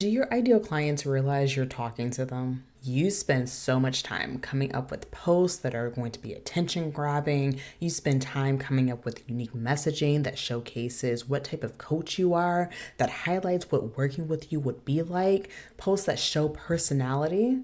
Do your ideal clients realize you're talking to them? You spend so much time coming up with posts that are going to be attention grabbing. You spend time coming up with unique messaging that showcases what type of coach you are, that highlights what working with you would be like, posts that show personality.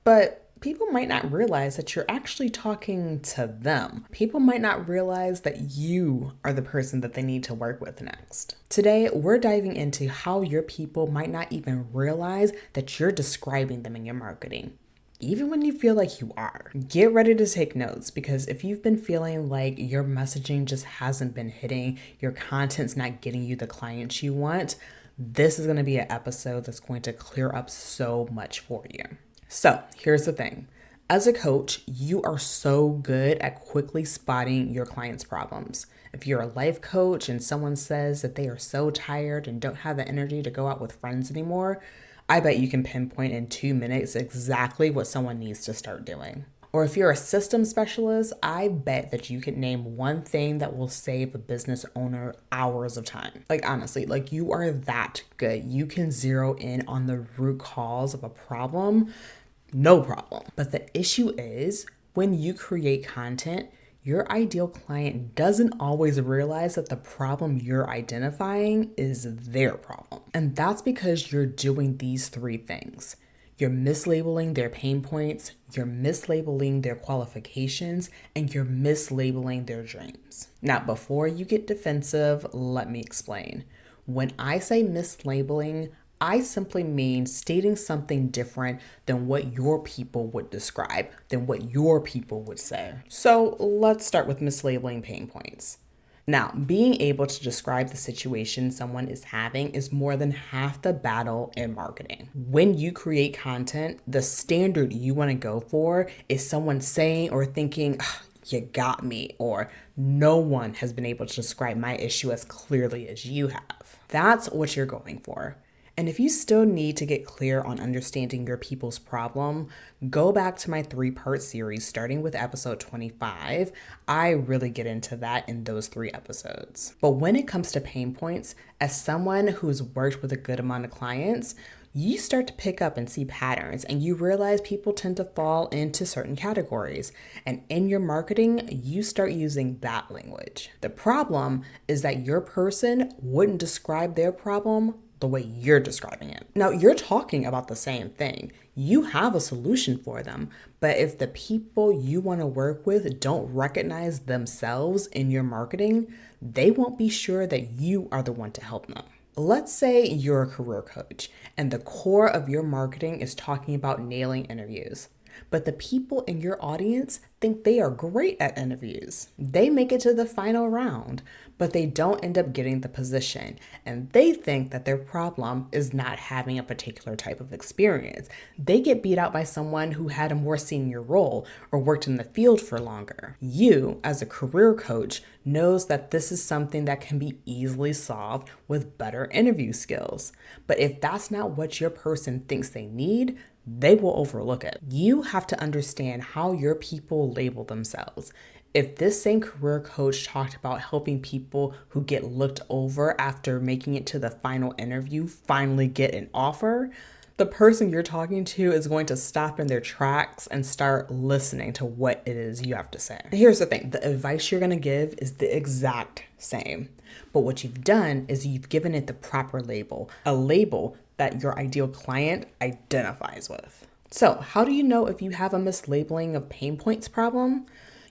But people might not realize that you're actually talking to them. People might not realize that you are the person that they need to work with next. Today, we're diving into how your people might not even realize that you're describing them in your marketing, even when you feel like you are. Get ready to take notes, because if you've been feeling like your messaging just hasn't been hitting, your content's not getting you the clients you want, this is going to be an episode that's going to clear up so much for you. So here's the thing. As a coach, you are so good at quickly spotting your clients' problems. If you're a life coach and someone says that they are so tired and don't have the energy to go out with friends anymore, I bet you can pinpoint in 2 minutes exactly what someone needs to start doing. Or if you're a system specialist, I bet that you can name one thing that will save a business owner hours of time. Honestly, you are that good. You can zero in on the root cause of a problem, no problem. But the issue is, when you create content, your ideal client doesn't always realize that the problem you're identifying is their problem. And that's because you're doing these 3 things. You're mislabeling their pain points, you're mislabeling their qualifications, and you're mislabeling their dreams. Now, before you get defensive, let me explain. When I say mislabeling, I simply mean stating something different than what your people would describe, than what your people would say. So let's start with mislabeling pain points. Now, being able to describe the situation someone is having is more than half the battle in marketing. When you create content, the standard you want to go for is someone saying or thinking, "You got me," or "No one has been able to describe my issue as clearly as you have." That's what you're going for. And if you still need to get clear on understanding your people's problem, go back to my 3-part series starting with episode 25. I really get into that in those 3 episodes. But when it comes to pain points, as someone who's worked with a good amount of clients, you start to pick up and see patterns, and you realize people tend to fall into certain categories. And in your marketing, you start using that language. The problem is that your person wouldn't describe their problem the way you're describing it. Now, you're talking about the same thing. You have a solution for them, but if the people you want to work with don't recognize themselves in your marketing, they won't be sure that you are the one to help them. Let's say you're a career coach and the core of your marketing is talking about nailing interviews. But the people in your audience think they are great at interviews. They make it to the final round, but they don't end up getting the position. And they think that their problem is not having a particular type of experience. They get beat out by someone who had a more senior role or worked in the field for longer. You, as a career coach, knows that this is something that can be easily solved with better interview skills. But if that's not what your person thinks they need, they will overlook it. You have to understand how your people label themselves. If this same career coach talked about helping people who get looked over after making it to the final interview finally get an offer, the person you're talking to is going to stop in their tracks and start listening to what it is you have to say. Here's the thing, the advice you're gonna give is the exact same. But what you've done is you've given it the proper label, a label that your ideal client identifies with. So how do you know if you have a mislabeling of pain points problem?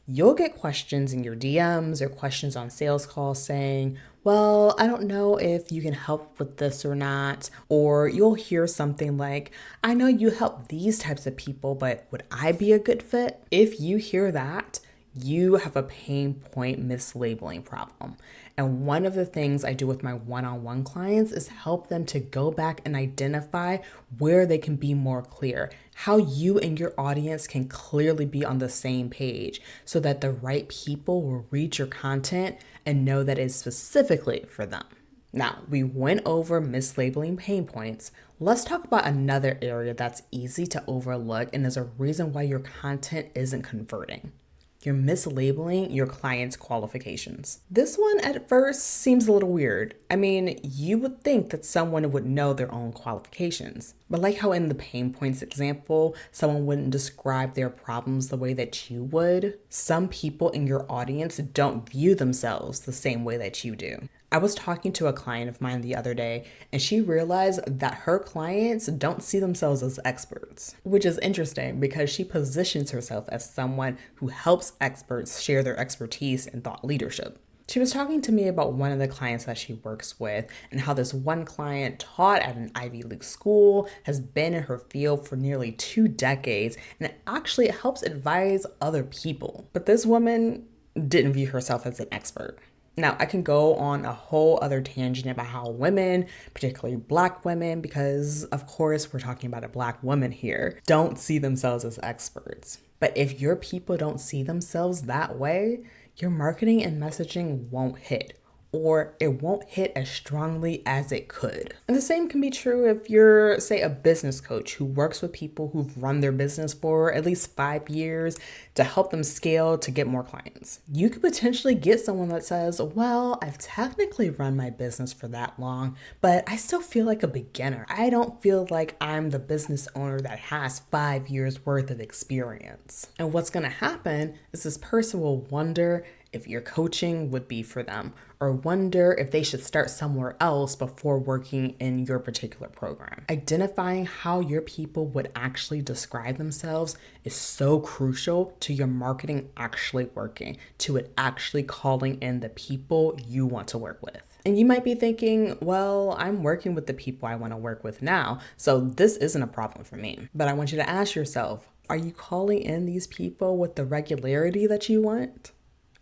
You'll get questions in your DMs or questions on sales calls saying, "Well, I don't know if you can help with this or not." Or you'll hear something like, "I know you help these types of people, but would I be a good fit?" If you hear that, you have a pain point mislabeling problem. And one of the things I do with my one-on-one clients is help them to go back and identify where they can be more clear, how you and your audience can clearly be on the same page so that the right people will read your content and know that it's specifically for them. Now, we went over mislabeling pain points. Let's talk about another area that's easy to overlook and is a reason why your content isn't converting. You're mislabeling your client's qualifications. This one at first seems a little weird. I mean, you would think that someone would know their own qualifications. But like how in the pain points example, someone wouldn't describe their problems the way that you would, some people in your audience don't view themselves the same way that you do. I was talking to a client of mine the other day, and she realized that her clients don't see themselves as experts, which is interesting because she positions herself as someone who helps experts share their expertise in thought leadership. She was talking to me about one of the clients that she works with and how this one client taught at an Ivy League school, has been in her field for nearly 2 decades, and it actually helps advise other people. But this woman didn't view herself as an expert. Now, I can go on a whole other tangent about how women, particularly Black women, because of course we're talking about a Black woman here, don't see themselves as experts. But if your people don't see themselves that way, your marketing and messaging won't hit, or it won't hit as strongly as it could. And the same can be true if you're, say, a business coach who works with people who've run their business for at least 5 years to help them scale to get more clients. You could potentially get someone that says, well, I've technically run my business for that long, but I still feel like a beginner. I don't feel like I'm the business owner that has 5 years worth of experience. And what's gonna happen is this person will wonder if your coaching would be for them, or wonder if they should start somewhere else before working in your particular program. Identifying how your people would actually describe themselves is so crucial to your marketing actually working, to it actually calling in the people you want to work with. And you might be thinking, well, I'm working with the people I want to work with now, so this isn't a problem for me. But I want you to ask yourself, are you calling in these people with the regularity that you want?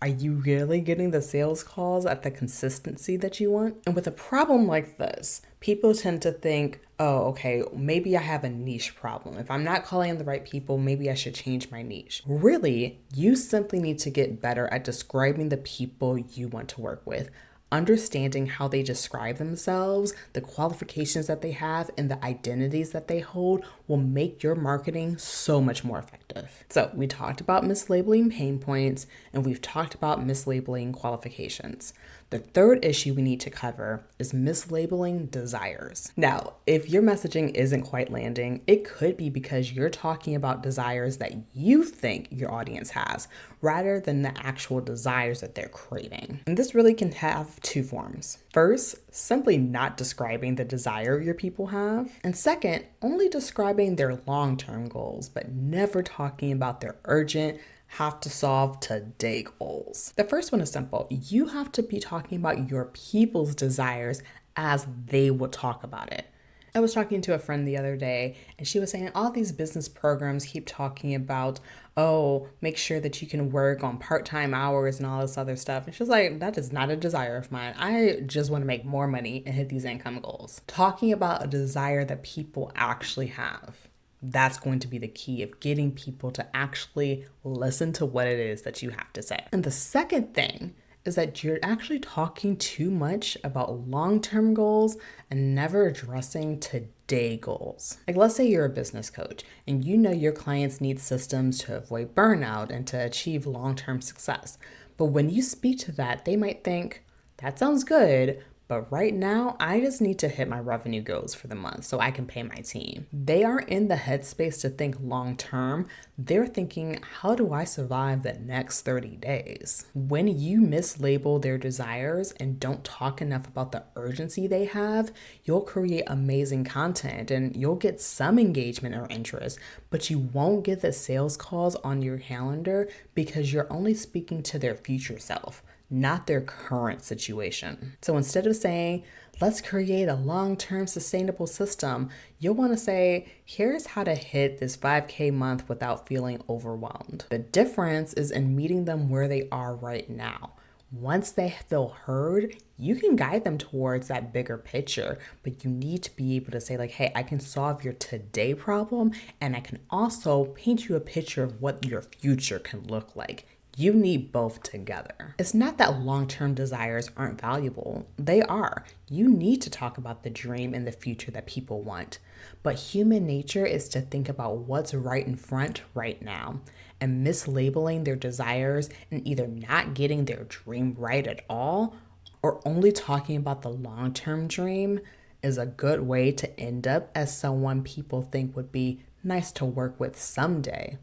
Are you really getting the sales calls at the consistency that you want? And with a problem like this, people tend to think, oh, okay, maybe I have a niche problem. If I'm not calling in the right people, maybe I should change my niche. Really, you simply need to get better at describing the people you want to work with. Understanding how they describe themselves, the qualifications that they have, and the identities that they hold will make your marketing so much more effective. So we talked about mislabeling pain points, and we've talked about mislabeling qualifications. The third issue we need to cover is mislabeling desires. Now, if your messaging isn't quite landing, it could be because you're talking about desires that you think your audience has, rather than the actual desires that they're craving. And this really can have 2 forms. First, simply not describing the desire your people have. And second, only describing their long-term goals, but never talking about their urgent, have to solve today goals. The first one is simple. You have to be talking about your people's desires as they would talk about it. I was talking to a friend the other day, and she was saying all these business programs keep talking about, oh, make sure that you can work on part-time hours and all this other stuff. And she was like, that is not a desire of mine. I just want to make more money and hit these income goals. Talking about a desire that people actually have. That's going to be the key of getting people to actually listen to what it is that you have to say. And the second thing is that you're actually talking too much about long-term goals and never addressing today goals. Like, let's say you're a business coach and you know your clients need systems to avoid burnout and to achieve long-term success. But when you speak to that, they might think, that sounds good, but right now, I just need to hit my revenue goals for the month so I can pay my team. They aren't in the headspace to think long term. They're thinking, how do I survive the next 30 days? When you mislabel their desires and don't talk enough about the urgency they have, you'll create amazing content and you'll get some engagement or interest, but you won't get the sales calls on your calendar because you're only speaking to their future self, not their current situation. So instead of saying, let's create a long-term sustainable system, you'll want to say, here's how to hit this 5K month without feeling overwhelmed. The difference is in meeting them where they are right now. Once they feel heard, you can guide them towards that bigger picture, but you need to be able to say like, hey, I can solve your today problem, and I can also paint you a picture of what your future can look like. You need both together. It's not that long-term desires aren't valuable. They are. You need to talk about the dream and the future that people want. But human nature is to think about what's right in front right now. and mislabeling their desires and either not getting their dream right at all or only talking about the long-term dream is a good way to end up as someone people think would be nice to work with someday,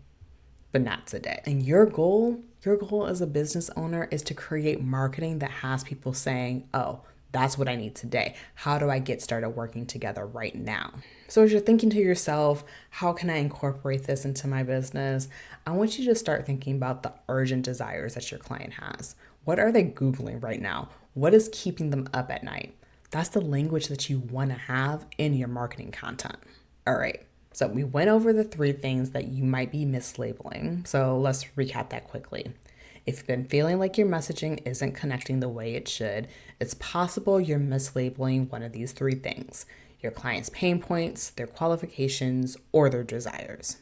but not today. And your goal as a business owner is to create marketing that has people saying, oh, that's what I need today. How do I get started working together right now? So as you're thinking to yourself, how can I incorporate this into my business? I want you to start thinking about the urgent desires that your client has. What are they Googling right now? What is keeping them up at night? That's the language that you want to have in your marketing content. All right. So we went over the 3 things that you might be mislabeling. So let's recap that quickly. If you've been feeling like your messaging isn't connecting the way it should, it's possible you're mislabeling one of these 3 things: your client's pain points, their qualifications, or their desires.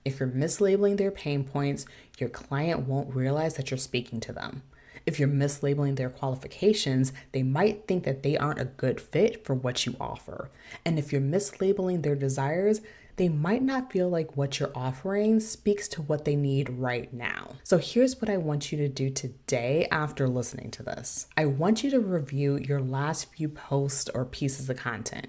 If you're mislabeling their pain points, your client won't realize that you're speaking to them. If you're mislabeling their qualifications, they might think that they aren't a good fit for what you offer. And if you're mislabeling their desires, they might not feel like what you're offering speaks to what they need right now. So here's what I want you to do today after listening to this. I want you to review your last few posts or pieces of content.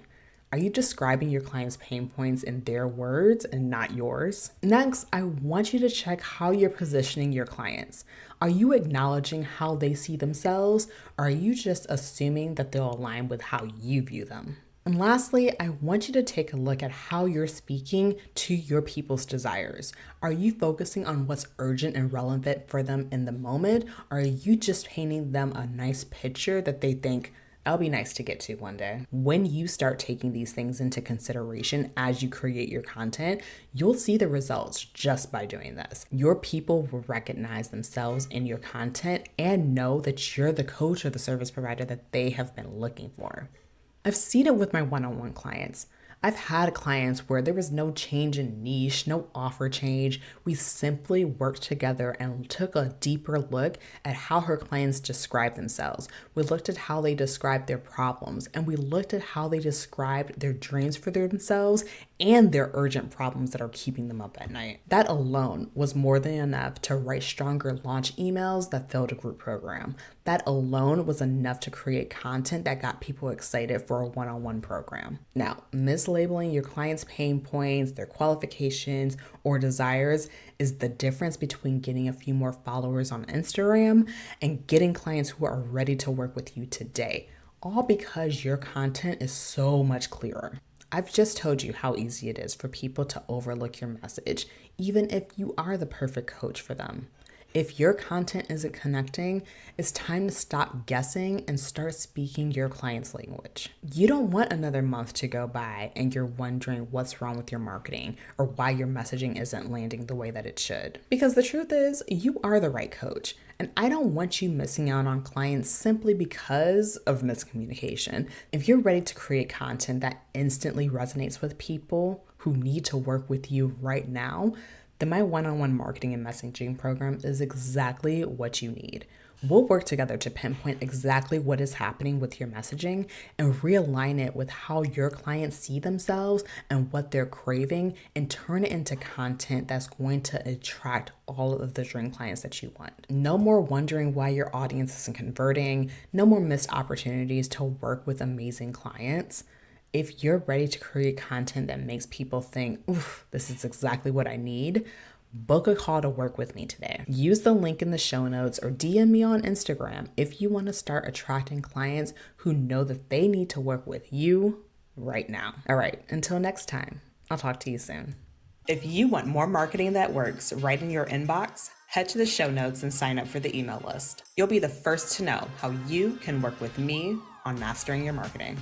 Are you describing your client's pain points in their words and not yours? Next, I want you to check how you're positioning your clients. Are you acknowledging how they see themselves, or are you just assuming that they'll align with how you view them? And lastly, I want you to take a look at how you're speaking to your people's desires. Are you focusing on what's urgent and relevant for them in the moment, or are you just painting them a nice picture that they think, I'll be nice to get to one day? When you start taking these things into consideration as you create your content, you'll see the results just by doing this. Your people will recognize themselves in your content and know that you're the coach or the service provider that they have been looking for. I've seen it with my one-on-one clients. I've had clients where there was no change in niche, no offer change. We simply worked together and took a deeper look at how her clients describe themselves. We looked at how they described their problems, and we looked at how they described their dreams for themselves and their urgent problems that are keeping them up at night. That alone was more than enough to write stronger launch emails that filled a group program. That alone was enough to create content that got people excited for a one-on-one program. Now, mislabeling your clients' pain points, their qualifications, or desires is the difference between getting a few more followers on Instagram and getting clients who are ready to work with you today, all because your content is so much clearer. I've just told you how easy it is for people to overlook your message, even if you are the perfect coach for them. If your content isn't connecting, it's time to stop guessing and start speaking your client's language. You don't want another month to go by and you're wondering what's wrong with your marketing or why your messaging isn't landing the way that it should. Because the truth is, you are the right coach. And I don't want you missing out on clients simply because of miscommunication. If you're ready to create content that instantly resonates with people who need to work with you right now, then my one-on-one marketing and messaging program is exactly what you need. We'll work together to pinpoint exactly what is happening with your messaging and realign it with how your clients see themselves and what they're craving, and turn it into content that's going to attract all of the dream clients that you want. No more wondering why your audience isn't converting. No more missed opportunities to work with amazing clients. If you're ready to create content that makes people think, oof, this is exactly what I need, book a call to work with me today. Use the link in the show notes or DM me on Instagram if you want to start attracting clients who know that they need to work with you right now. All right, until next time, I'll talk to you soon. If you want more marketing that works right in your inbox, head to the show notes and sign up for the email list. You'll be the first to know how you can work with me on mastering your marketing.